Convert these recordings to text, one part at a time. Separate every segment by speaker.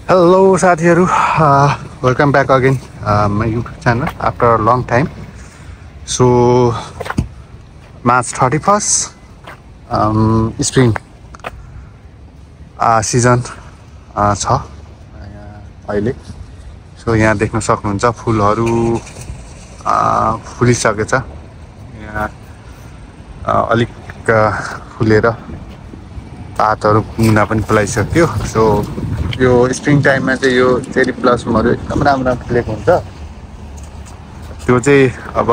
Speaker 1: Hello साथीहरु, welcome back again my YouTube channel after a long time. So March 31st spring season छ अहिले. So यहाँ देख्न सक्नुहुन्छ फुलहरु फुलिसकेछ. यहाँ अलिक फुलेर पातहरु मुना पनि फुलाइसक्यो. सो यो स्प्रिङ टाइममा चाहिँ यो चेरी ब्लसमहरु एकदम राम्रो फुलेको हुन्छ. त्यो चाहिँ अब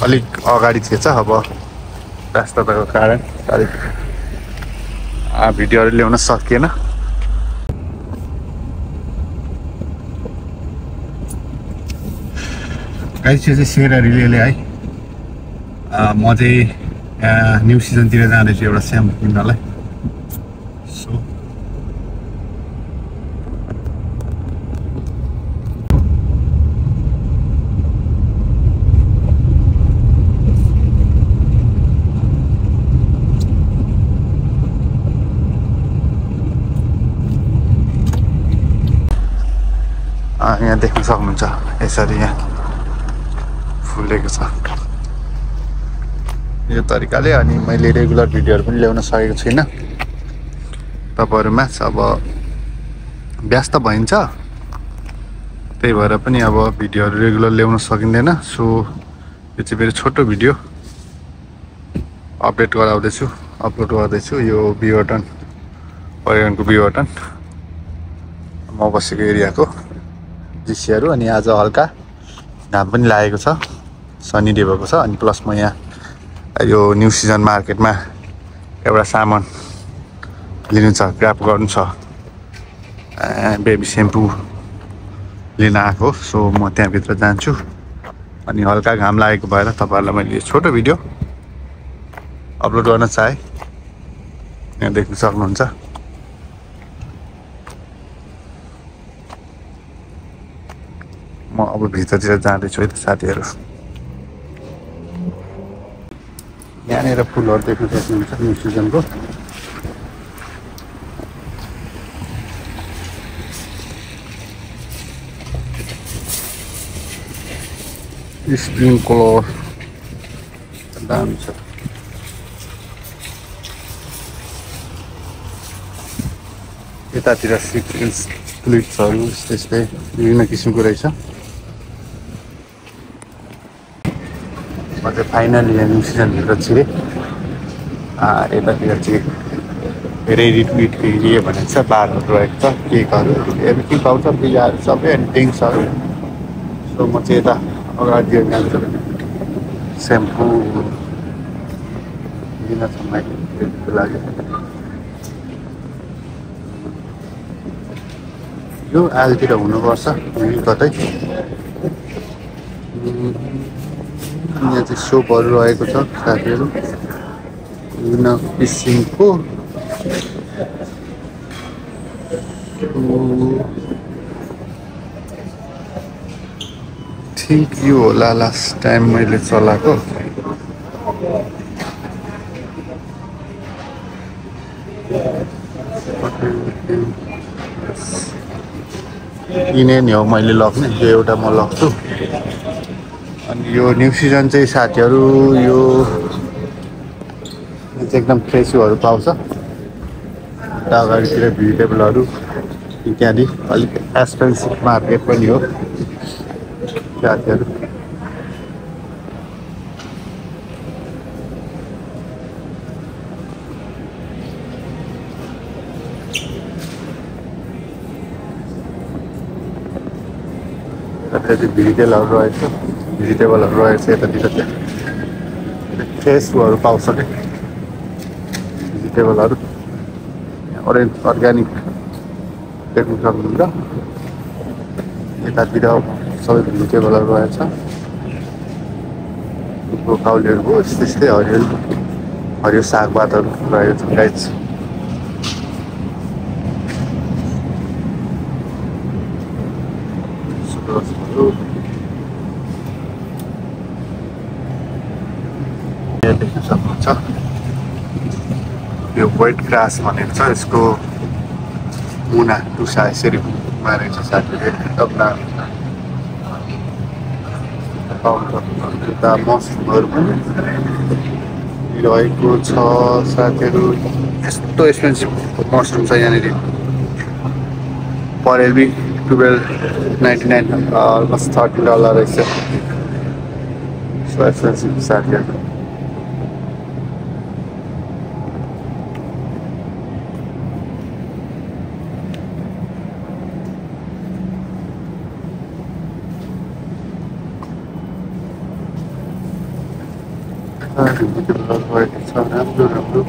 Speaker 1: अलिक अगाडि थिएछ, अब व्यस्तताको कारण अलिक भिडियोहरु ल्याउन सकिएन. गाइस यो चाहिँ सेरा रिलेले है. म चाहिँ न्यू सिजनतिर जाँदैछु एउटा स्याम्पू किन्नलाई. यहाँ देख्न सक्नुहुन्छ यसरी यहाँ फुलेको छ यो तरिकाले. अनि मैले रेगुलर भिडियोहरु पनि ल्याउन सकेको छैन तपाईहरुमा. अब व्यस्त भइन्छ, त्यही भएर पनि अब भिडियोहरु रेगुलर ल्याउन सकिँदैन. सो यो चाहिँ मेरो छोटो भिडियो अपडेट गराउँदैछु, अपलोड गर्दैछु. यो बिवटन परिवहनको बिवटन म बसेको एरियाको दृश्यहरु. अनि आज हल्का घाम पनि लागेको छ, सनी डे भएको छ. अनि प्लस म यहाँ यो न्यू सिजन मार्केटमा एउटा सामान लिनु छ, ग्राब गर्नु छ. बेबी स्याम्पू लिन आएको. सो म त्यहाँ भित्र जान्छु. अनि हल्का घाम लागेको भएर तपाईहरुलाई मैले छोटो भिडियो अपलोड गर्न चाहे. यहाँ देख्न सक्नुहुन्छ म अब भित्रतिर जाँदैछु है त साथीहरु. यहाँनिर फुलहरु देख्न सक्नुहुन्छ न्यू सिजनको. स्प्रिङ कलर दामी छ. यतातिर सिक्वेन्स फ्लिट्सहरु त्यस्तै विभिन्न किसिमको रहेछ. म चाहिँ फाइनली यहाँ न्यू सिजनभित्र छिरेँ. यतातिर चाहिँ रेडी टु इट के भनेको छ, बारहरु रहेको छ, केकहरु एभ्रिथिङ पाउँछ, पिजाहरु सबै अनि ड्रिङ्क्सहरु. सो म चाहिँ यता अगाडि जान्छु स्याम्पू लिन छ मैले लागि. यो आलतिर हुनुपर्छ कतै. यहाँ चाहिँ सोपहरु रहेको छ साथीहरु, विभिन्न किसिमको. थिंक यो होला लास्ट टाइम मैले चलाएको. किने नि हो मैले लग्ने, यो एउटा म लग्छु. अनि यो न्यू सिजन चाहिँ साथीहरु यो एकदम फ्रेसहरू पाउँछ. अगाडितिर भेजिटेबलहरु इत्यादि. अलिक एक्सपेन्सिभ मार्केट पनि हो साथीहरु. भेजिटेबलहरु रहेछ यतातिर चाहिँ फ्रेसहरू पाउँछ के भेजिटेबलहरु. अर्ग्यानिक देख्न सक्नुहुन्छ. यतातिर सबै भेजिटेबलहरु रहेछ. ब्रोकाउलीहरुको त्यस्तै हरियो सागपातहरु रहेको छ गाइस. देख्न सक्नुहुन्छ यो व्हाइट ग्रास भनेको छ. यसको मुना टुसा यसरी पेन्टिङमा रहेछ साथीले एकदम दामी जुत्ता मसरुमहरू पनि रहेको छ साथीहरू यस्तो एक्सपेन्सिभ मसरुम छ यहाँनिर पर एलबी $12.99 अलमोस्ट $30 रहेछ सो एक्सपेन्सिभ साथीहरू राम्रो राम्रो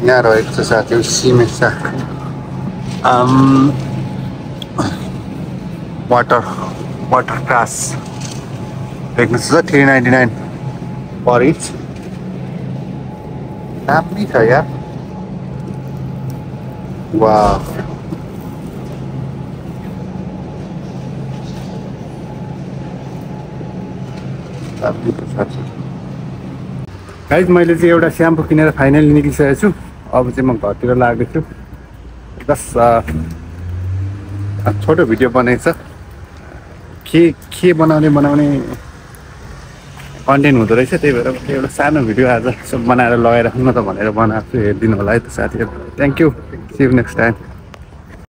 Speaker 1: यहाँ रहेको छ साथीहरू सिमेसा वाटर क्रास देख्नुहोस् त $3.99 पर इच दामी छ यार वाह गाइज मैले चाहिँ एउटा स्याम्पू किनेर फाइनली निक्लिसकेको छु अब चाहिँ म घरतिर लाग्दैछु बस छोटो भिडियो बनाएछ के बनाउने कन्टेन्ट हुँदो रहेछ त्यही भएर एउटा सानो भिडियो आज बनाएर लगाइराख्नु न त भनेर बनाएको छु हेरिदिनु होला है त साथीहरू thank you see you next time